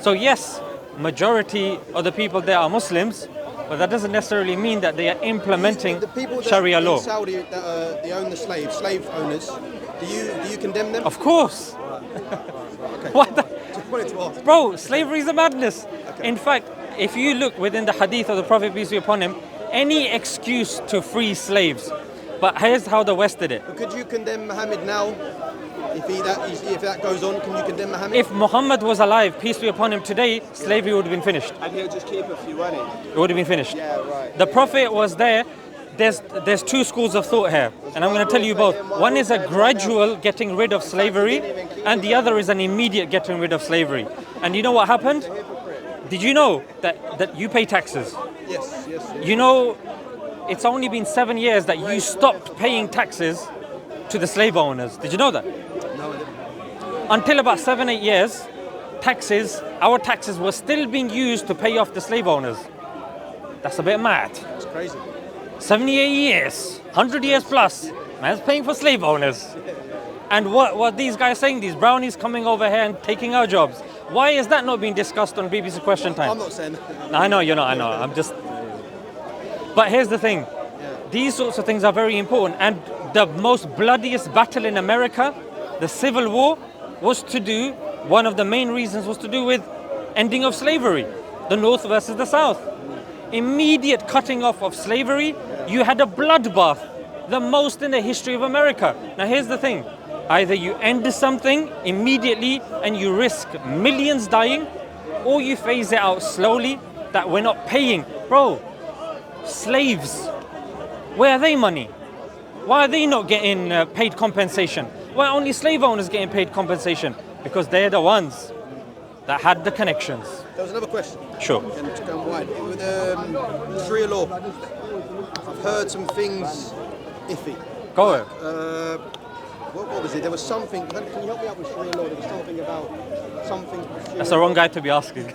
So yes, majority of the people there are Muslims, but that doesn't necessarily mean that they are implementing the people Sharia law. in Saudi that they own the slave owners. Do you condemn them? Of course. Okay. What the? Just wanted to ask. Bro, slavery is a madness. Okay. In fact, if you look within the hadith of the Prophet, peace be upon him, any excuse to free slaves. But here's how the West did it. But could you condemn Muhammad now? If that goes on, can you condemn Muhammad? If Muhammad was alive, peace be upon him, today, slavery would have been finished. And he'll just keep a few running. It would have been finished. Yeah, right. The Prophet was there. There's two schools of thought here, and I'm going to tell you both. One is a gradual getting rid of slavery, and the other is an immediate getting rid of slavery. And you know what happened? Did you know that you pay taxes? Yes. You know, it's only been 7 years that you stopped paying taxes to the slave owners. Did you know that? No, I didn't. Until about 7-8 years, our taxes were still being used to pay off the slave owners. That's a bit mad. It's crazy. 78 years, 100 years plus, man's paying for slave owners. And what these guys saying, these brownies coming over here and taking our jobs. Why is that not being discussed on BBC Question Time? I'm not saying that. I know you're not, I know. I'm just... But here's the thing. These sorts of things are very important. And the most bloodiest battle in America, the Civil War, one of the main reasons was to do with ending of slavery. The North versus the South. Immediate cutting off of slavery, you had a bloodbath, the most in the history of America. Now here's the thing, either you end something immediately and you risk millions dying, or you phase it out slowly that we're not paying. Bro, slaves, where are they money? Why are they not getting paid compensation? Why are only slave owners getting paid compensation? Because they're the ones that had the connections. There was another question. Sure. And to go wide. With Sharia law, I've heard some things iffy. Go ahead. What was it? There was something. Can you help me out with Sharia law? There was something about something. That's the wrong guy to be asking.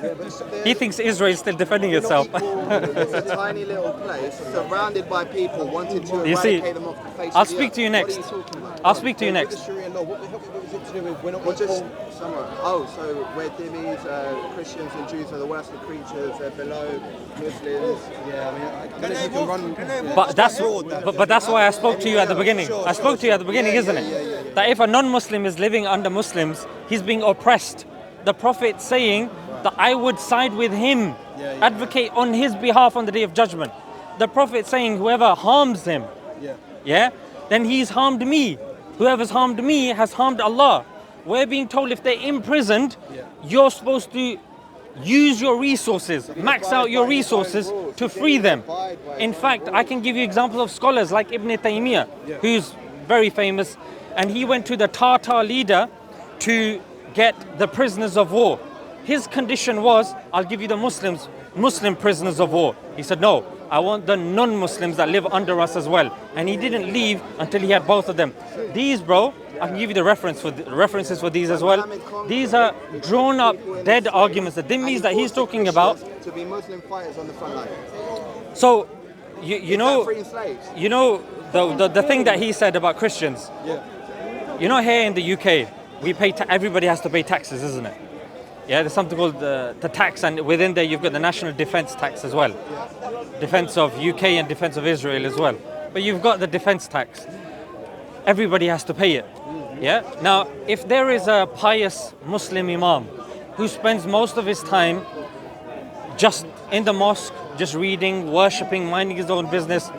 He thinks Israel is still defending itself. It's a tiny little place surrounded by people wanting to eradicate them off the face I'll of the speak earth. to you next. What are you talking about? I'll speak to you next. With the Sharia law, what was it to do with? We're not Well, just equal? somewhere. Oh, so where dhimmis, Christians and Jews are the worst of creatures, they're below Muslims. Yeah, I mean, I don't know if you can run. But that's why I spoke to you at the beginning. I spoke to you at the beginning, isn't it? That if a non-Muslim is living under Muslims, he's being oppressed. The Prophet saying that I would side with him, advocate on his behalf on the Day of Judgment. The Prophet saying whoever harms him, then he's harmed me. Whoever's harmed me has harmed Allah. We're being told if they're imprisoned, you're supposed to use your resources, max out your resources to free them. In fact, I can give you examples of scholars like Ibn Taymiyyah, who's very famous, and he went to the Tartar leader to get the prisoners of war. His condition was, I'll give you the Muslim prisoners of war. He said, no, I want the non-Muslims that live under us as well. And he didn't leave until he had both of them. These, bro, I can give you the references for these as well. These are drawn up dead arguments. The dhimmis that he's talking about. To be Muslim fighters on the front line. So, you know, Freeing slaves. you know the thing that he said about Christians. You know, here in the UK, we pay. Everybody has to pay taxes, isn't it? Yeah, there's something called the tax, and within there you've got the national defence tax as well. Defence of UK and defence of Israel as well. But you've got the defence tax. Everybody has to pay it. Yeah. Now, if there is a pious Muslim imam who spends most of his time just in the mosque, just reading, worshipping, minding his own business,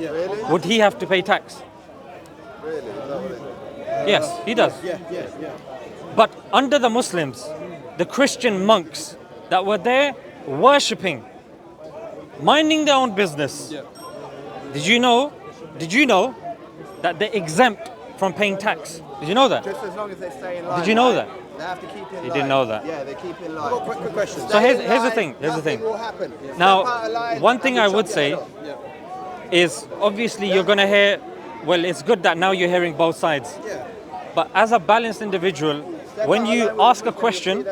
would he have to pay tax? Really? Is that what it is? Yes, he does. Yeah. But under the Muslims, the Christian monks that were there worshipping, minding their own business. Did you know that they're exempt from paying tax? Did you know that? Just as long as they stay in line. Did you know that? They have to keep in line. You didn't know that? Yeah, they keep in line. Quick question. So here's the thing. Nothing will happen. Step out Now, of line one thing and I we'll would chop your say head off. is obviously you're going to hear, well, it's good that now you're hearing both sides. But as a balanced individual, when you ask a question,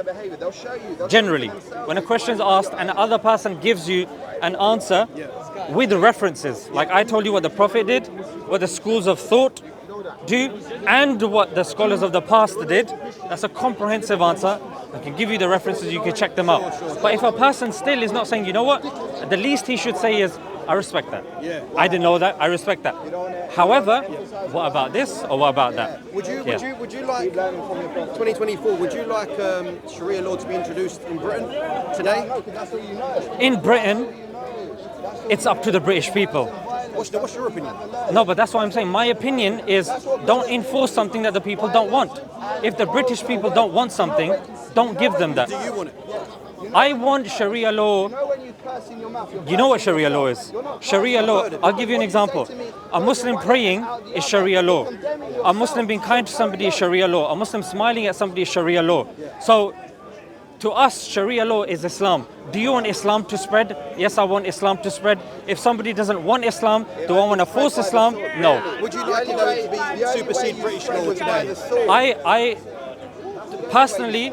generally, when a question is asked and the other person gives you an answer with references, like I told you what the Prophet did, what the schools of thought do, and what the scholars of the past did, that's a comprehensive answer. I can give you the references, you can check them out. But if a person still is not saying, you know what, the least he should say is, I respect that. Yeah. I didn't know that, I respect that. However, what about this or what about that? Would you like 2024? Would you like Sharia law to be introduced in Britain today? In Britain, it's up to the British people. What's your opinion? No, but that's what I'm saying. My opinion is don't enforce something that the people don't want. If the British people don't want something, don't give them that. Do you want it? I want Sharia law. You know what Sharia law is? Sharia law, I'll give you an example. A Muslim praying is Sharia law. A Muslim being kind to somebody is Sharia law. A Muslim smiling at somebody is Sharia law. So, to us, Sharia law is Islam. Do you want Islam to spread? Yes, I want Islam to spread. If somebody doesn't want Islam, do I want to force Islam? No. Would you like it to be supersede British law today? I personally,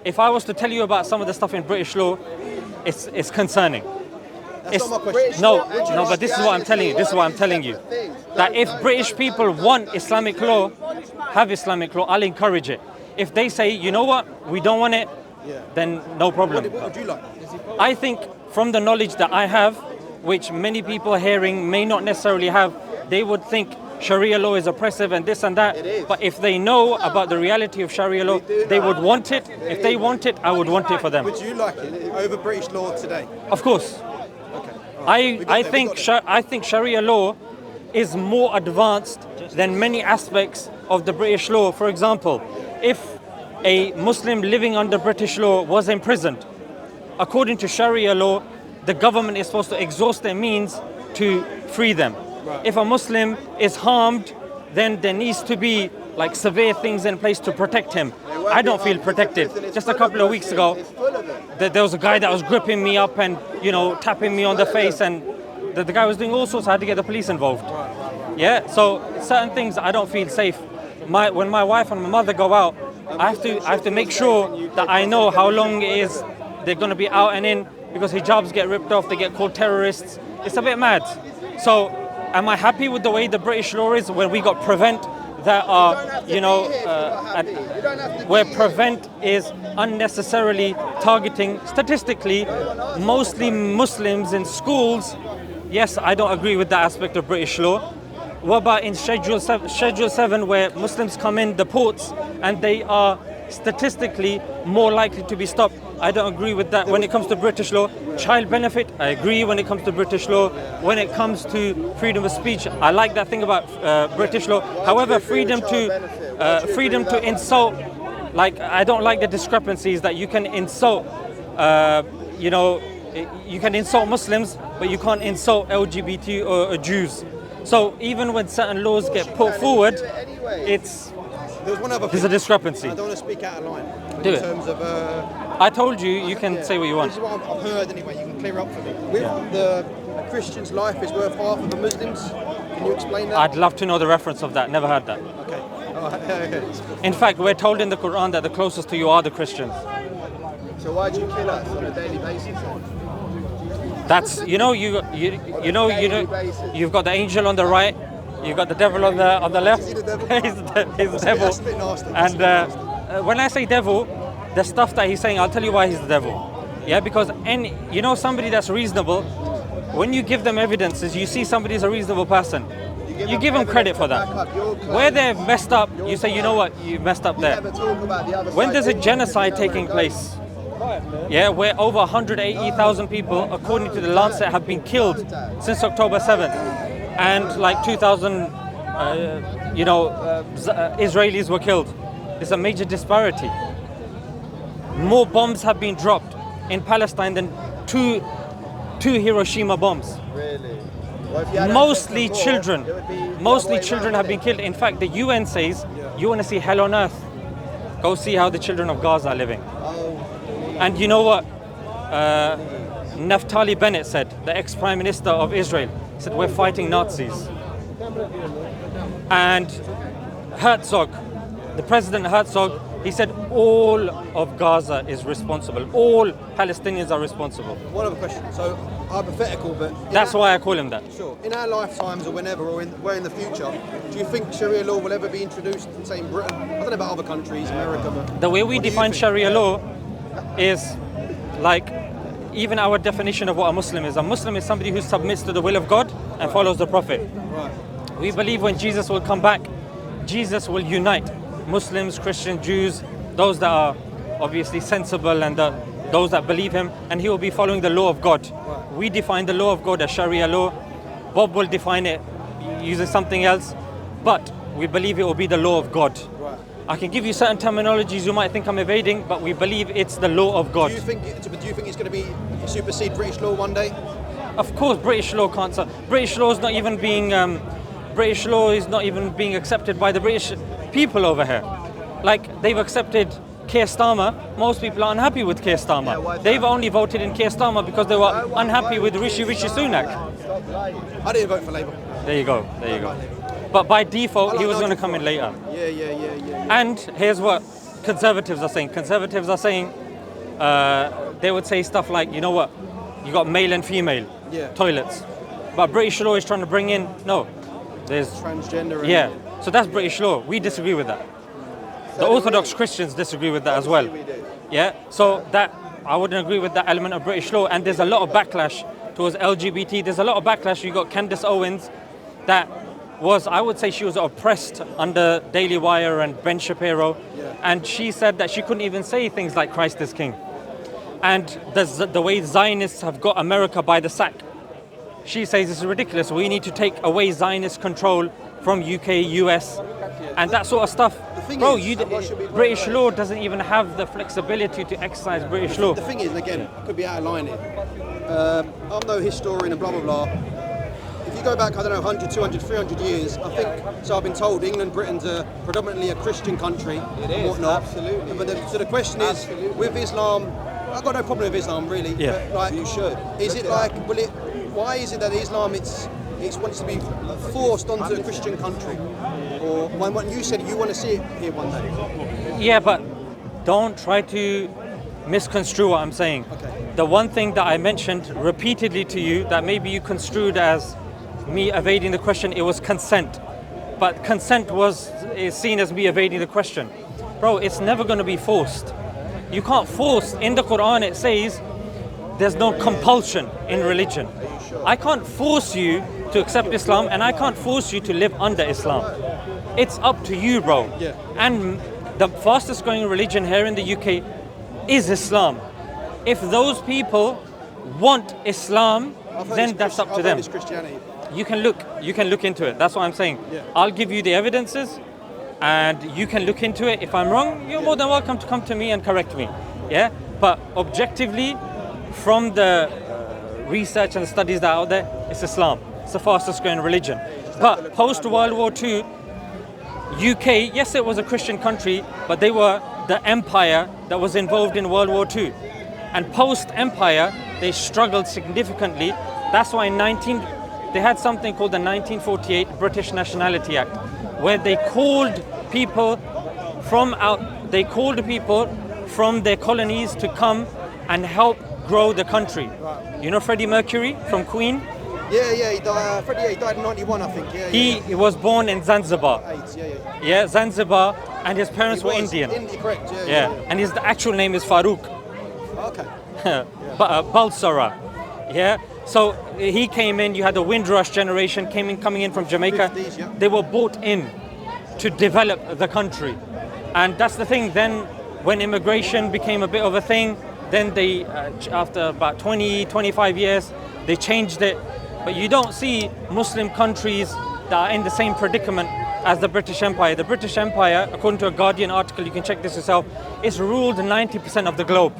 if I was to tell you about some of the stuff in British law, it's concerning. That's not my question. No, but this is what I'm telling you. This is what I'm telling you. That if British people want Islamic law, have Islamic law, I'll encourage it. If they say, you know what, we don't want it, then no problem. What would you like? I think from the knowledge that I have, which many people hearing may not necessarily have, they would think Sharia law is oppressive and this and that. But if they know about the reality of Sharia law, they would want it. If they want it, I would want it for them. Would you like it over British law today? Of course. I think Sharia law is more advanced than many aspects of the British law. For example, if a Muslim living under British law was imprisoned, according to Sharia law, the government is supposed to exhaust their means to free them. If a Muslim is harmed, then there needs to be like severe things in place to protect him. I don't feel protected. Just a couple of weeks ago, there was a guy that was gripping me up and, tapping me on the face, and the guy was doing all sorts. I had to get the police involved. Yeah, so certain things I don't feel safe. When my wife and my mother go out, I have to make sure that I know how long it is they're going to be out and in, because hijabs get ripped off, they get called terrorists. It's a bit mad. So, am I happy with the way the British law is when we got Prevent that are, where Prevent is unnecessarily targeting, statistically, mostly Muslims in schools? Yes, I don't agree with that aspect of British law. What about in Schedule 7 where Muslims come in the ports and they are statistically more likely to be stopped? I don't agree with that. When it comes to British law, child benefit, I agree when it comes to British law. When it comes to freedom of speech, I like that thing about British law. However, freedom to insult, like, I don't like the discrepancies that you can insult, you can insult Muslims, but you can't insult LGBT or Jews. So even when certain laws get put forward, there's a discrepancy. I don't want to speak out of line. Do in it. Terms of, I told you, you can say what you want. This is what I've heard anyway. You can clear up for me. A Christian's life is worth half of a Muslim's. Can you explain that? I'd love to know the reference of that. Never heard that. Okay. Okay. In fact, we're told in the Quran that the closest to you are the Christians. So why do you kill us on a daily basis? That's you've got the angel on the right, you've got the devil on the left. Is he the devil? he's the devil. That's a bit nasty. And when I say devil, the stuff that he's saying, I'll tell you why he's the devil. Yeah, because somebody that's reasonable, when you give them evidences, you see somebody's a reasonable person. You give them credit for that. Where they're messed up, you say, you know what, you messed up there. When there's a genocide taking place, where over 180,000 people, according to the Lancet, have been killed since October 7th, and like 2,000, Israelis were killed. There's a major disparity. More bombs have been dropped in Palestine than two Hiroshima bombs. Really? Mostly children have been killed. In fact, the UN says, you want to see hell on earth, go see how the children of Gaza are living. And you know what Naftali Bennett said, the ex-Prime Minister of Israel, said, we're fighting Nazis. And Herzog, the President Herzog, he said all of Gaza is responsible. All Palestinians are responsible. One other question. So, hypothetical, but... That's why I call him that. Sure. In our lifetimes or whenever, or where in the future, do you think Sharia law will ever be introduced, say, in Britain? I don't know about other countries, America, but... The way we define Sharia law is like even our definition of what a Muslim is. A Muslim is somebody who submits to the will of God and follows the Prophet. We believe when Jesus will come back, Jesus will unite Muslims, Christians, Jews, those that are obviously sensible and those that believe him, and he will be following the law of God. We define the law of God as Sharia law. Bob will define it using something else, but we believe it will be the law of God. I can give you certain terminologies you might think I'm evading, but we believe it's the law of God. Do you think it's going to be supersede British law one day? Of course, British law can't. British law is not even being. British law is not even being accepted by the British people over here. Like they've accepted Keir Starmer. Most people are unhappy with Keir Starmer. They've only voted in Keir Starmer because they were unhappy with Rishi Sunak. I didn't vote for Labour. There you go. There you go. But by default, he was going to come in later. Yeah. And here's what conservatives are saying. Conservatives are saying they would say stuff like, you know what, you got male and female toilets. But British law is trying to bring in, no, there's transgender. Yeah, so that's British law. We disagree with that. The Orthodox Christians disagree with that as well. Yeah, so that I wouldn't agree with that element of British law. And there's a lot of backlash towards LGBT. There's a lot of backlash. You got Candace Owens that was, I would say she was oppressed under Daily Wire and Ben Shapiro. And she said that she couldn't even say things like Christ is King. And the way Zionists have got America by the sack. She says it's ridiculous. We need to take away Zionist control from UK, US, and that sort of stuff. Bro, British law doesn't even have the flexibility to exercise British law. The thing is, and again, I could be out of line here. I'm no historian and blah, blah, blah. If you go back, I don't know, 100, 200, 300 years, I think, so I've been told England, Britain's predominantly a Christian country. It is, whatnot. absolutely. But so the question is, with Islam, I've got no problem with Islam, really. Yeah. But, like, You should. Is it like, why is it that Islam, it's wants to be forced onto a Christian country? Or when you said you want to see it here one day? Yeah, but don't try to misconstrue what I'm saying. Okay. The one thing that I mentioned repeatedly to you that maybe you construed as me evading the question, it was consent. But consent is seen as me evading the question. Bro, it's never going to be forced. You can't force. In the Quran it says there's no compulsion in religion. I can't force you to accept Islam, and I can't force you to live under Islam. It's up to you, bro. Yeah. And the fastest growing religion here in the UK is Islam. If those people want Islam, then that's up to them. It's Christianity. You can look into it. That's what I'm saying. Yeah. I'll give you the evidences and you can look into it. If I'm wrong, you're more than welcome to come to me and correct me. Yeah? But objectively, from the research and the studies that are out there, it's Islam. It's the fastest growing religion. But post World War II, UK, yes, it was a Christian country, but they were the empire that was involved in World War II. And post empire, they struggled significantly. That's why they had something called the 1948 British Nationality Act, where they called people from their colonies to come and help grow the country. You know Freddie Mercury from Queen? Yeah, he died. Freddie, he died in '91, I think. He was born in Zanzibar. AIDS, Yeah, Zanzibar, and his parents were Indian. Correct. And his actual name is Farouk. Okay. Balsara. Yeah. So he came in. You had the Windrush generation coming in from Jamaica. 50s, yeah. They were brought in to develop the country, and that's the thing. Then when immigration became a bit of a thing, then they after about 25 years, they changed it. But you don't see Muslim countries that are in the same predicament as the British Empire. The British Empire, according to a Guardian article, you can check this yourself, it's ruled 90% of the globe.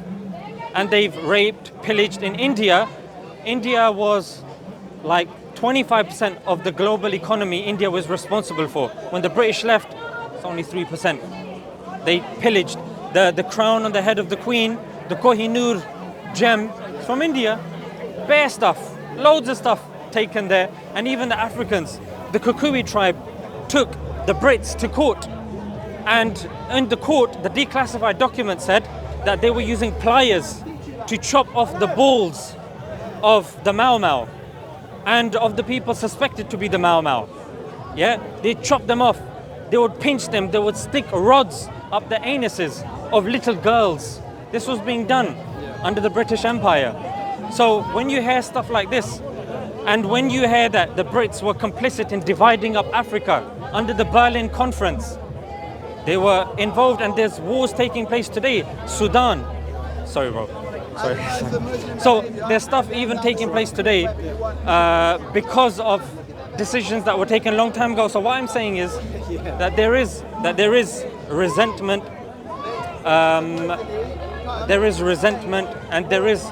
And they've raped, pillaged. In India was like 25% of the global economy India was responsible for. When the British left, it's only 3%. They pillaged. The crown on the head of the Queen, the Kohinoor gem, from India. Bare stuff, loads of stuff taken there. And even the Africans, the Kikuyu tribe, took the Brits to court. And in the court, the declassified document said that they were using pliers to chop off the balls of the Mau Mau and of the people suspected to be the Mau Mau. Yeah, they chopped them off. They would pinch them. They would stick rods up the anuses of little girls. This was being done under the British Empire. So when you hear stuff like this, and when you hear that the Brits were complicit in dividing up Africa under the Berlin Conference, they were involved, and there's wars taking place today. Sudan. Sorry, bro. Sorry. So there's stuff even taking place today because of decisions that were taken a long time ago. So what I'm saying is that there is resentment. There is resentment, and there is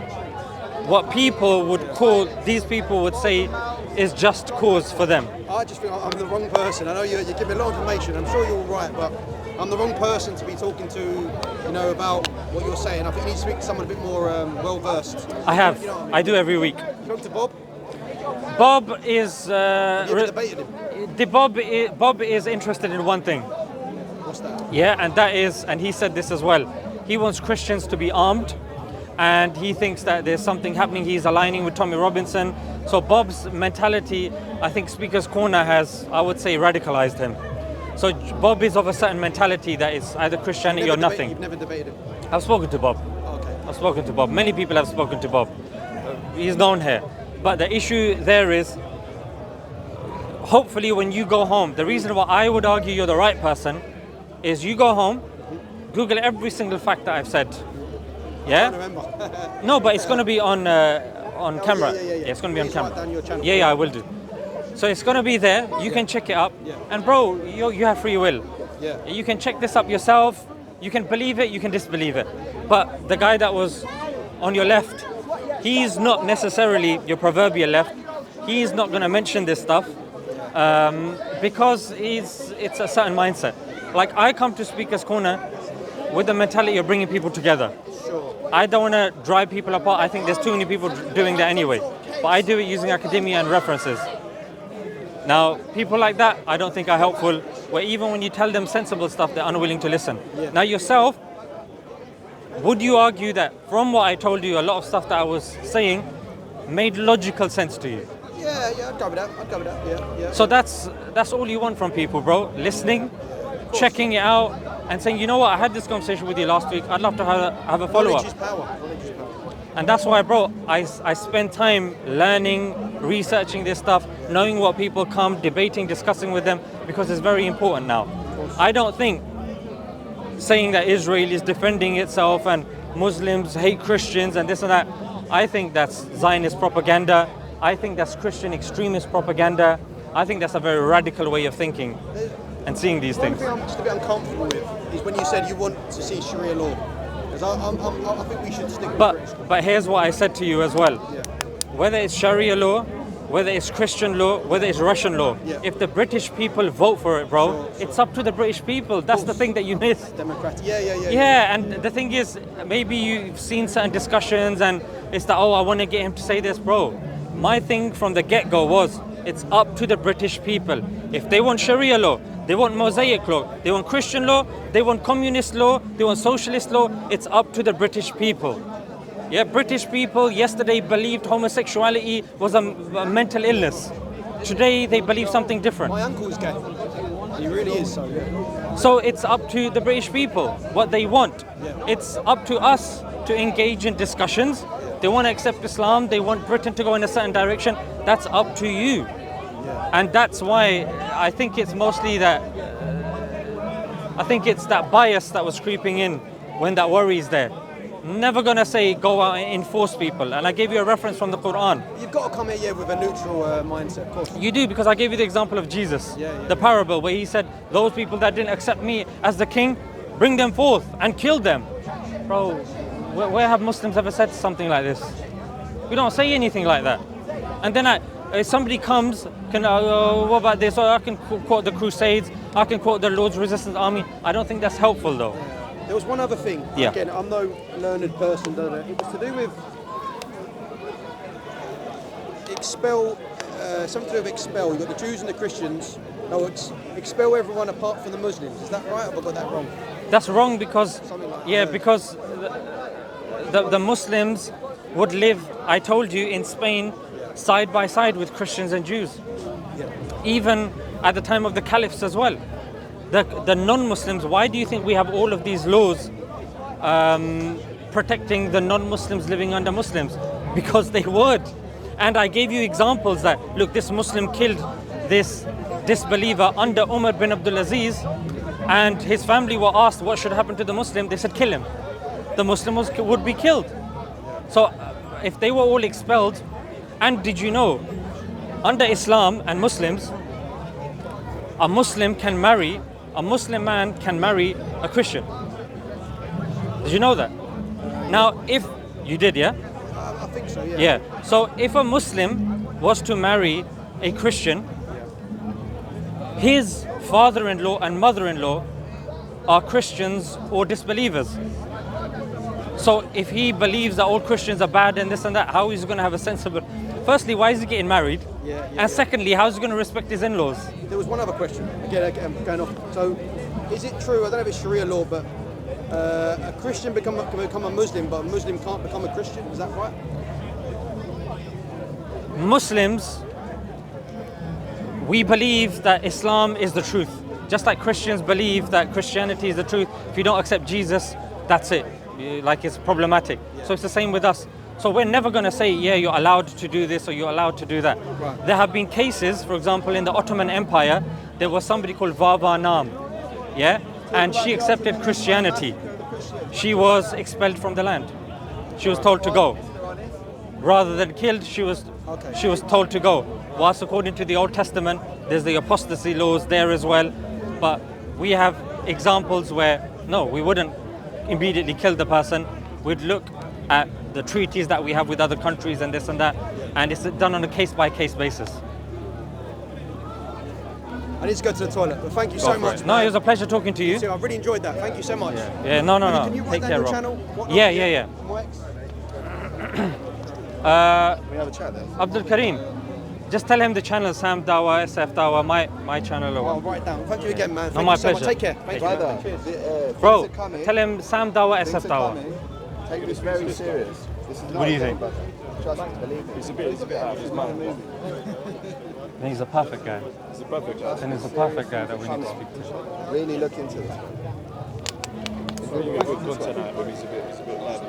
what people would call, these people would say, is just cause for them. I just think I'm the wrong person. I know you give me a lot of information. I'm sure you're all right, but I'm the wrong person to be talking to, you know, about what you're saying. I think you need to speak to someone a bit more well-versed. I have. You know what I mean? I do every week. You talk to Bob? Bob is... You ever debated him? Bob is interested in one thing. What's that? Yeah, and that is, and he said this as well, he wants Christians to be armed, and he thinks that there's something happening. He's aligning with Tommy Robinson. So Bob's mentality, I think Speaker's Corner has, I would say, radicalized him. So Bob is of a certain mentality that is either Christianity or nothing. You've never debated him? I've spoken to Bob. Okay. I've spoken to Bob. Many people have spoken to Bob. He's known here. But the issue there is, hopefully when you go home, the reason why I would argue you're the right person is you go home, Google every single fact that I've said. Yeah? I can't remember. No, but it's going to be on camera. Yeah. It's going to be on Please write camera. down your channel. Yeah, I will do. So it's going to be there. You can check it up. Yeah. And bro, you have free will. Yeah. You can check this up yourself. You can believe it, you can disbelieve it. But the guy that was on your left, he's not necessarily your proverbial left. He's not going to mention this stuff because it's a certain mindset. Like, I come to Speaker's Corner with the mentality of bringing people together. Sure. I don't want to drive people apart. I think there's too many people doing that anyway. But I do it using academia and references. Now, people like that, I don't think are helpful, where even when you tell them sensible stuff, they're unwilling to listen. Yeah. Now, yourself, would you argue that from what I told you, a lot of stuff that I was saying made logical sense to you? Yeah, I'd go with that. Yeah. So that's all you want from people, bro. Listening, checking it out, and saying, you know what, I had this conversation with you last week. I'd love to have a follow-up. Knowledge is power. And that's why, bro, I spend time learning, researching this stuff, knowing what people come, debating, discussing with them, because it's very important now. I don't think saying that Israel is defending itself and Muslims hate Christians and this and that, I think that's Zionist propaganda. I think that's Christian extremist propaganda. I think that's a very radical way of thinking and seeing these things. One thing I'm just a bit uncomfortable with is when you said you want to see Sharia law. Because I think we should stick with British. But here's what I said to you as well. Yeah. Whether it's Sharia law, whether it's Christian law, whether it's Russian law, if the British people vote for it, bro, it's up to the British people. That's the thing that you miss. Democratic. Yeah. Yeah, and the thing is, maybe you've seen certain discussions and it's that, oh, I want to get him to say this, bro. My thing from the get-go was, it's up to the British people. If they want Sharia law, they want Mosaic law, they want Christian law, they want communist law, they want socialist law, it's up to the British people. Yeah, British people yesterday believed homosexuality was a mental illness. Today they believe something different. My uncle's gay. He really is, so yeah. So it's up to the British people, what they want. Yeah. It's up to us to engage in discussions. They want to accept Islam, they want Britain to go in a certain direction. That's up to you. Yeah. And that's why I think it's mostly that, I think it's that bias that was creeping in when that worry is there. Never gonna say go out and enforce people. And I gave you a reference from the Quran. You've got to come here with a neutral mindset, of course. You do, because I gave you the example of Jesus, the parable where he said, those people that didn't accept me as the king, bring them forth and kill them. Bro, where have Muslims ever said something like this? We don't say anything like that. And then if somebody comes, what about this? Or I can quote the Crusades, I can quote the Lord's Resistance Army. I don't think that's helpful though. There was one other thing. Yeah. Again, I'm no learned person, don't I? It was to do with something to do with expel. You've got the Jews and the Christians. No, expel everyone apart from the Muslims. Is that right, or have I got that wrong? That's wrong because, Like because the Muslims would live, I told you, in Spain, side by side with Christians and Jews. Yeah. Even at the time of the caliphs as well. The non-Muslims, why do you think we have all of these laws protecting the non-Muslims living under Muslims? Because they would. And I gave you examples that, look, this Muslim killed this disbeliever under Umar bin Abdul Aziz, and his family were asked what should happen to the Muslim. They said, kill him. The Muslim would be killed. So if they were all expelled, and did you know, under Islam and Muslims, a Muslim man can marry a Christian. Did you know that? Now, if you did, yeah? I think so, yeah. Yeah. So if a Muslim was to marry a Christian, his father-in-law and mother-in-law are Christians or disbelievers. So if he believes that all Christians are bad and this and that, how is he going to have a sensible... Firstly, why is he getting married? And secondly, how is he going to respect his in-laws? There was one other question. Again, I'm going off. So, is it true, I don't know if it's Sharia law, but a Christian can become a Muslim, but a Muslim can't become a Christian? Is that right? Muslims, we believe that Islam is the truth. Just like Christians believe that Christianity is the truth. If you don't accept Jesus, that's it. Like, it's problematic. So it's the same with us. So we're never going to say, yeah, you're allowed to do this or you're allowed to do that. Right. There have been cases, for example, in the Ottoman Empire, there was somebody called Vava Nam, yeah? And she accepted Christianity. She was expelled from the land. She was told to go. Rather than killed, she was told to go. Whilst according to the Old Testament, there's the apostasy laws there as well. But we have examples where, no, we wouldn't immediately kill the person. We'd look at the treaties that we have with other countries and this and that, and it's done on a case-by-case basis. I need to go to the toilet, but thank you so much. No, it was a pleasure talking to you. I really enjoyed that. Thank you so much. Yeah, no. Can you write Take down care, your Rob. channel? Yeah. We have a chat then. Abdul Karim, just tell him the channel, Sam Dawah, SF Dawah, my channel. I'll write it down. Thank you again, man. No, my Thank you so pleasure. much. Take care. Thank you. Brother, Bro, tell him Sam Dawah, things SF are Dawah. coming. Take this very serious. This is not What do you a game, think? brother. Trust me, believe me. It's a bit out of his mind. Then he's a perfect guy. He's a perfect guy. Then he's a perfect guy that we need to speak to. Really look into this. He's really got good content out, but he's a bit mad.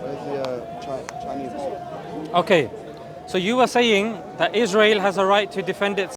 Where's the Chinese? Okay, so you were saying that Israel has a right to defend itself.